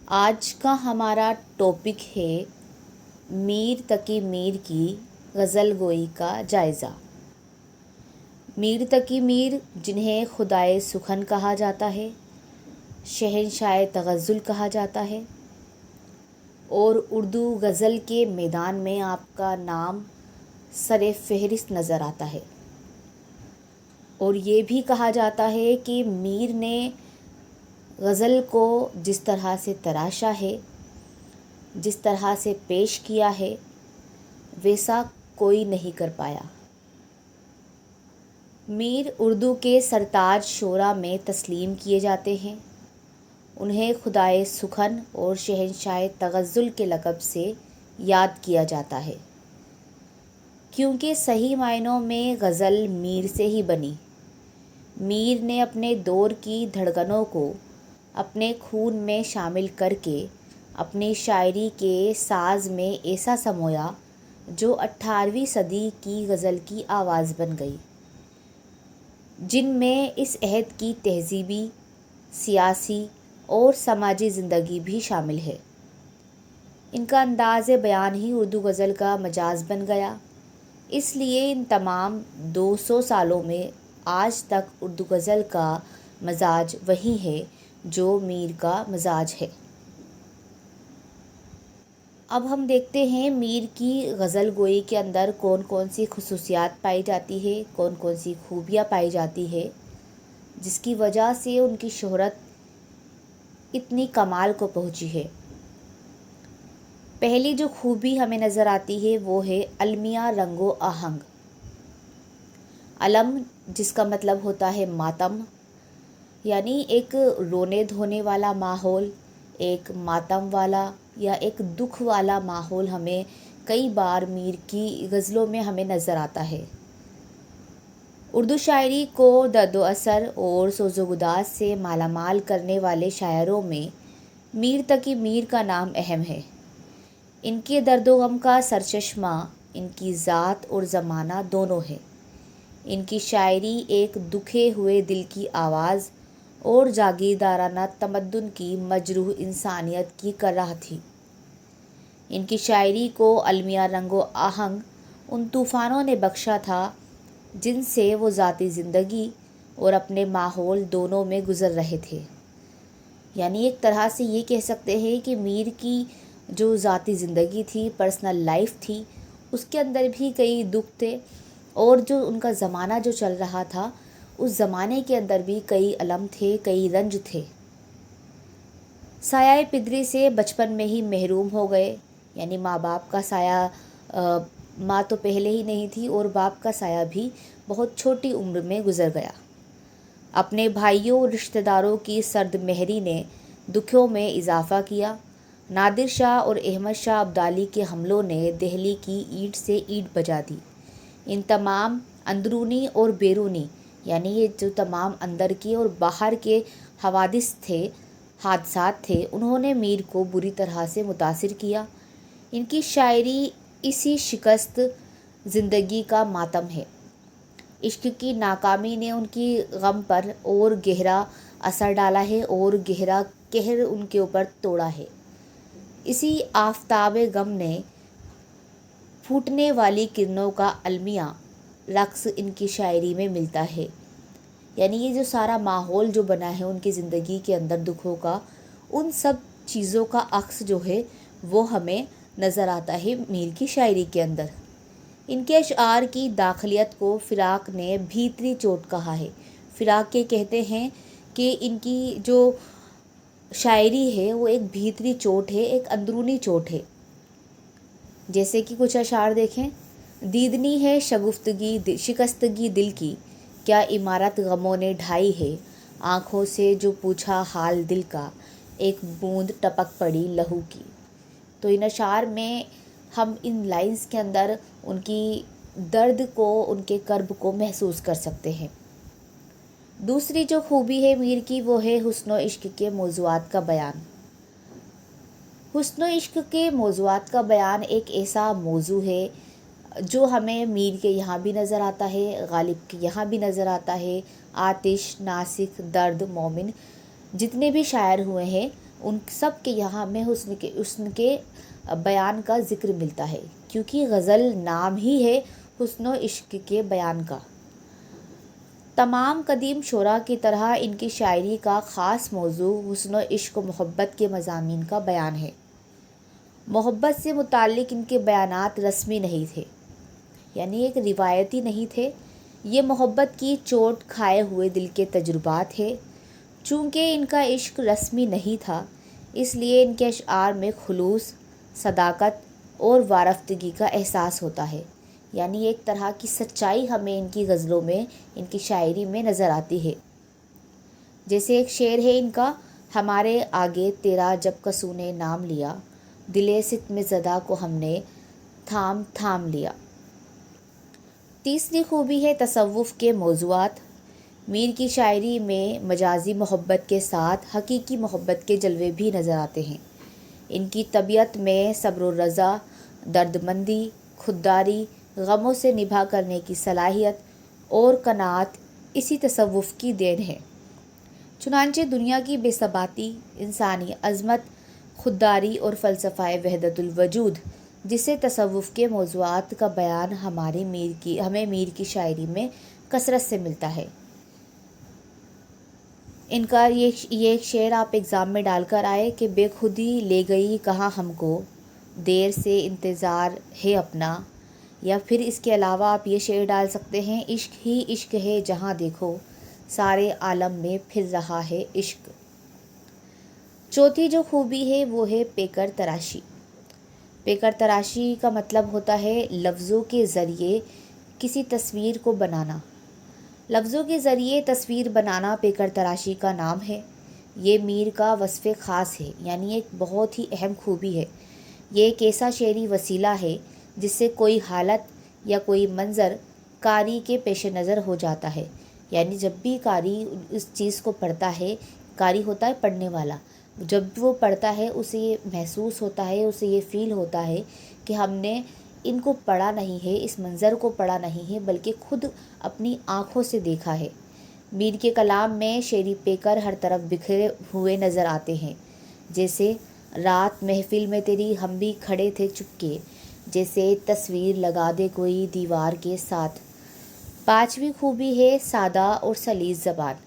آج کا ہمارا ٹاپک ہے میر تقی میر کی غزل گوئی کا جائزہ۔ میر تقی میر، جنہیں خدائے سخن کہا جاتا ہے، شہنشاہ تغزل کہا جاتا ہے، اور اردو غزل کے میدان میں آپ کا نام سر فہرست نظر آتا ہے۔ اور یہ بھی کہا جاتا ہے کہ میر نے غزل کو جس طرح سے تراشا ہے، جس طرح سے پیش کیا ہے، ویسا کوئی نہیں کر پایا۔ میر اردو کے سرتاج شعراء میں تسلیم کیے جاتے ہیں۔ انہیں خدائے سخن اور شہنشاہ تغزل کے لقب سے یاد کیا جاتا ہے، کیونکہ صحیح معنوں میں غزل میر سے ہی بنی۔ میر نے اپنے دور کی دھڑکنوں کو اپنے خون میں شامل کر کے اپنی شاعری کے ساز میں ایسا سمویا جو 18ویں صدی کی غزل کی آواز بن گئی، جن میں اس عہد کی تہذیبی، سیاسی اور سماجی زندگی بھی شامل ہے۔ ان کا انداز بیان ہی اردو غزل کا مجاز بن گیا۔ اس لیے ان تمام 200 سالوں میں آج تک اردو غزل کا مزاج وہی ہے جو میر کا مزاج ہے۔ اب ہم دیکھتے ہیں میر کی غزل گوئی کے اندر کون کون سی خصوصیات پائی جاتی ہے، کون کون سی خوبیاں پائی جاتی ہے، جس کی وجہ سے ان کی شہرت اتنی کمال کو پہنچی ہے۔ پہلی جو خوبی ہمیں نظر آتی ہے وہ ہے المیہ رنگ و آہنگ۔ علم، جس کا مطلب ہوتا ہے ماتم، یعنی ایک رونے دھونے والا ماحول، ایک ماتم والا یا ایک دکھ والا ماحول ہمیں کئی بار میر کی غزلوں میں ہمیں نظر آتا ہے۔ اردو شاعری کو درد و اثر اور سوز و گداز سے مالا مال کرنے والے شاعروں میں میر تقی میر کا نام اہم ہے۔ ان کے درد و غم کا سرچشمہ ان کی ذات اور زمانہ دونوں ہے۔ ان کی شاعری ایک دکھے ہوئے دل کی آواز اور جاگیردارانہ تمدن کی مجروح انسانیت کی کر رہا تھی۔ ان کی شاعری کو المیہ رنگ و آہنگ ان طوفانوں نے بخشا تھا جن سے وہ ذاتی زندگی اور اپنے ماحول دونوں میں گزر رہے تھے۔ یعنی ایک طرح سے یہ کہہ سکتے ہیں کہ میر کی جو ذاتی زندگی تھی، پرسنل لائف تھی، اس کے اندر بھی کئی دکھ تھے، اور جو ان کا زمانہ جو چل رہا تھا اس زمانے کے اندر بھی کئی الم تھے، کئی رنج تھے۔ سایہ پدری سے بچپن میں ہی محروم ہو گئے، یعنی ماں باپ کا سایہ، ماں تو پہلے ہی نہیں تھی اور باپ کا سایہ بھی بہت چھوٹی عمر میں گزر گیا۔ اپنے بھائیوں اور رشتہ داروں کی سرد مہری نے دکھوں میں اضافہ کیا۔ نادر شاہ اور احمد شاہ ابدالی کے حملوں نے دہلی کی اینٹ سے اینٹ بجا دی۔ ان تمام اندرونی اور بیرونی، یعنی یہ جو تمام اندر کے اور باہر کے حادثات تھے، انہوں نے میر کو بری طرح سے متاثر کیا۔ ان کی شاعری اسی شکست زندگی کا ماتم ہے۔ عشق کی ناکامی نے ان کی غم پر اور گہرا اثر ڈالا ہے اور گہرا قہر ان کے اوپر توڑا ہے۔ اسی آفتاب غم نے پھوٹنے والی کرنوں کا المیہ رقص ان کی شاعری میں ملتا ہے۔ یعنی یہ جو سارا ماحول جو بنا ہے ان کی زندگی کے اندر دکھوں کا، ان سب چیزوں کا عکس جو ہے وہ ہمیں نظر آتا ہے میر کی شاعری کے اندر۔ ان کے اشعار کی داخلیت کو فراق نے بھیتری چوٹ کہا ہے۔ فراق کے کہتے ہیں کہ ان کی جو شاعری ہے وہ ایک بھیتری چوٹ ہے، ایک اندرونی چوٹ ہے۔ جیسے کہ کچھ اشعار دیکھیں: دیدنی ہے شکستگی دل کی، کیا عمارت غموں نے ڈھائی ہے، آنکھوں سے جو پوچھا حال دل کا، ایک بوند ٹپک پڑی لہو کی۔ تو ان اشعار میں ہم ان لائنز کے اندر ان کی درد کو، ان کے کرب کو محسوس کر سکتے ہیں۔ دوسری جو خوبی ہے میر کی وہ ہے حسن و عشق کے موضوعات کا بیان۔ حسن و عشق کے موضوعات کا بیان ایک ایسا موضوع ہے جو ہمیں میر کے یہاں بھی نظر آتا ہے، غالب کے یہاں بھی نظر آتا ہے۔ آتش، ناسک، درد، مومن، جتنے بھی شاعر ہوئے ہیں ان سب کے یہاں میں حسن کے بیان کا ذکر ملتا ہے، کیونکہ غزل نام ہی ہے حسن و عشق کے بیان کا۔ تمام قدیم شعراء کی طرح ان کی شاعری کا خاص موضوع حسن و عشق و محبت کے مضامین کا بیان ہے۔ محبت سے متعلق ان کے بیانات رسمی نہیں تھے، یعنی ایک روایتی نہیں تھے، یہ محبت کی چوٹ کھائے ہوئے دل کے تجربات ہے۔ چونکہ ان کا عشق رسمی نہیں تھا، اس لیے ان کے اشعار میں خلوص، صداقت اور وارفتگی کا احساس ہوتا ہے، یعنی ایک طرح کی سچائی ہمیں ان کی غزلوں میں، ان کی شاعری میں نظر آتی ہے۔ جیسے ایک شعر ہے ان کا: ہمارے آگے تیرا جب کسو نے نام لیا، دل ستم زدہ کو ہم نے تھام تھام لیا۔ تیسری خوبی ہے تصوف کے موضوعات۔ میر کی شاعری میں مجازی محبت کے ساتھ حقیقی محبت کے جلوے بھی نظر آتے ہیں۔ ان کی طبیعت میں صبر و رضا، دردمندی، خودداری، غموں سے نبھا کرنے کی صلاحیت اور قناعت اسی تصوف کی دین ہے۔ چنانچہ دنیا کی بے ثباتی، انسانی عظمت، خودداری اور فلسفہ وحدت الوجود جسے تصوف کے موضوعات کا بیان ہمیں میر کی شاعری میں کثرت سے ملتا ہے۔ ان کا یہ ایک شعر آپ ایگزام میں ڈال کر آئے کہ بے خودی لے گئی کہاں ہم کو، دیر سے انتظار ہے اپنا، یا پھر اس کے علاوہ آپ یہ شعر ڈال سکتے ہیں: عشق ہی عشق ہے جہاں دیکھو، سارے عالم میں پھر رہا ہے عشق۔ چوتھی جو خوبی ہے وہ ہے پیکر تراشی۔ پیکر تراشی کا مطلب ہوتا ہے لفظوں کے ذریعے کسی تصویر کو بنانا۔ لفظوں کے ذریعے تصویر بنانا پیکر تراشی کا نام ہے۔ یہ میر کا وصف خاص ہے، یعنی ایک بہت ہی اہم خوبی ہے۔ یہ ایک ایسا شعری وسیلہ ہے جس سے کوئی حالت یا کوئی منظر قاری کے پیش نظر ہو جاتا ہے، یعنی جب بھی قاری اس چیز کو پڑھتا ہے، قاری ہوتا ہے پڑھنے والا، جب وہ پڑھتا ہے اسے یہ محسوس ہوتا ہے، اسے یہ فیل ہوتا ہے کہ ہم نے ان کو پڑھا نہیں ہے، اس منظر کو پڑھا نہیں ہے، بلکہ خود اپنی آنکھوں سے دیکھا ہے۔ میر کے کلام میں شعری پیکر ہر طرف بکھرے ہوئے نظر آتے ہیں، جیسے رات محفل میں تیری ہم بھی کھڑے تھے چپکے، جیسے تصویر لگا دے کوئی دیوار کے ساتھ۔ پانچویں خوبی ہے سادہ اور سلیس زبان۔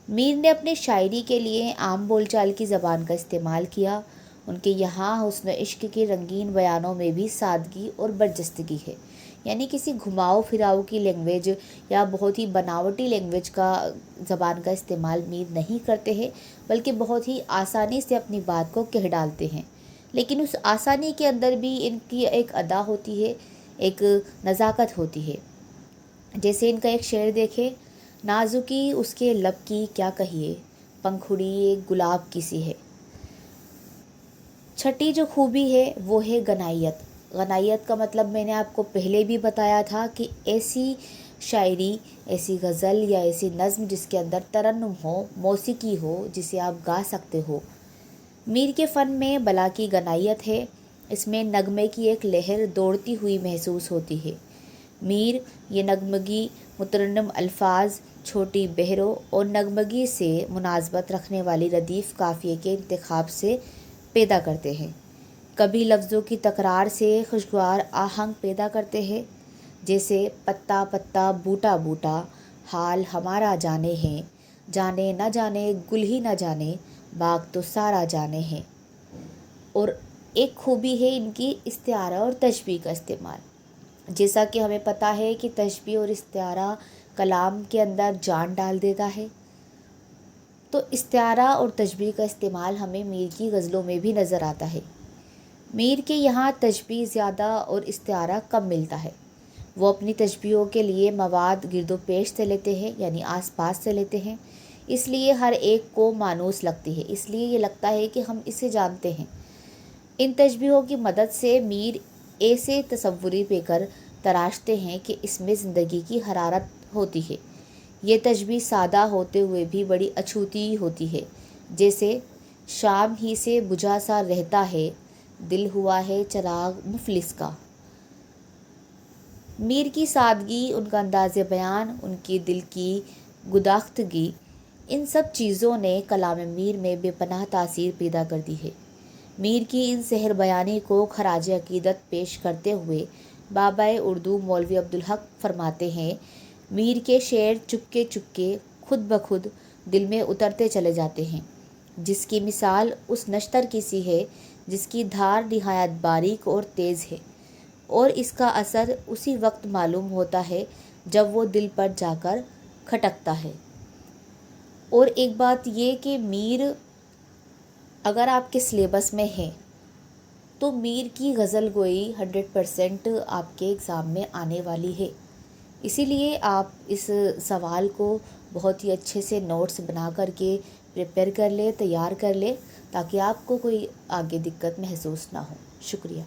میر نے اپنی شاعری کے لیے عام بول چال کی زبان کا استعمال کیا۔ ان کے یہاں حسن عشق کے رنگین بیانوں میں بھی سادگی اور برجستگی ہے، یعنی کسی گھماؤ پھراؤ کی لینگویج یا بہت ہی بناوٹی لینگویج کا زبان کا استعمال میر نہیں کرتے ہیں، بلکہ بہت ہی آسانی سے اپنی بات کو کہہ ڈالتے ہیں۔ لیکن اس آسانی کے اندر بھی ان کی ایک ادا ہوتی ہے، ایک نزاکت ہوتی ہے۔ جیسے ان کا ایک شعر دیکھیں: نازکی اس کے لب کی کیا کہیے، پنکھڑی ایک گلاب کی سی ہے۔ چھٹی جو خوبی ہے وہ ہے غنائیت۔ غنائیت کا مطلب میں نے آپ کو پہلے بھی بتایا تھا کہ ایسی شاعری، ایسی غزل یا ایسی نظم جس کے اندر ترنم ہو، موسیقی ہو، جسے آپ گا سکتے ہو۔ میر کے فن میں بلا کی غنائیت ہے، اس میں نغمے کی ایک لہر دوڑتی ہوئی محسوس ہوتی ہے۔ میر یہ نغمگی مترنم الفاظ، چھوٹی بحروں اور نغمگی سے مناسبت رکھنے والی ردیف قافیے کے انتخاب سے پیدا کرتے ہیں۔ کبھی لفظوں کی تکرار سے خوشگوار آہنگ پیدا کرتے ہیں، جیسے پتا پتا بوٹا بوٹا، حال ہمارا جانے ہیں، جانے نہ جانے گل ہی نہ جانے، باغ تو سارا جانے ہیں۔ اور ایک خوبی ہے ان کی استعارہ اور تشبیہ کا استعمال۔ جیسا کہ ہمیں پتہ ہے کہ تشبیہ اور استعارہ کلام کے اندر جان ڈال دیتا ہے، تو استعارہ اور تشبیہ کا استعمال ہمیں میر کی غزلوں میں بھی نظر آتا ہے۔ میر کے یہاں تشبیہ زیادہ اور استعارہ کم ملتا ہے۔ وہ اپنی تشبیہوں کے لیے مواد گرد و پیش سے لیتے ہیں، یعنی آس پاس سے لیتے ہیں، اس لیے ہر ایک کو مانوس لگتی ہے، اس لیے یہ لگتا ہے کہ ہم اسے جانتے ہیں۔ ان تشبیہوں کی مدد سے میر ایسے تصوری پیکر تراشتے ہیں کہ اس میں زندگی کی حرارت ہوتی ہے۔ یہ تشبیہ سادہ ہوتے ہوئے بھی بڑی اچھوتی ہوتی ہے، جیسے شام ہی سے بجھا سا رہتا ہے، دل ہوا ہے چراغ مفلس کا۔ میر کی سادگی، ان کا انداز بیان، ان کی دل کی گداختگی ان سب چیزوں نے کلام میر میں بے پناہ تاثیر پیدا کر دی ہے۔ میر کی ان سحر بیانی کو خراج عقیدت پیش کرتے ہوئے بابائے اردو مولوی عبدالحق فرماتے ہیں، میر کے شعر چپکے چپکے خود بخود دل میں اترتے چلے جاتے ہیں، جس کی مثال اس نشتر کی سی ہے جس کی دھار نہایت باریک اور تیز ہے، اور اس کا اثر اسی وقت معلوم ہوتا ہے جب وہ دل پر جا کر کھٹکتا ہے۔ اور ایک بات یہ کہ میر اگر آپ کے سلیبس میں ہے تو میر کی غزل گوئی 100% آپ کے ایگزام میں آنے والی ہے، اسی لیے آپ اس سوال کو بہت ہی اچھے سے نوٹس بنا کر کے پریپیئر کر لیں، تیار کر لیں، تاکہ آپ کو کوئی آگے دقت محسوس نہ ہو۔ شکریہ۔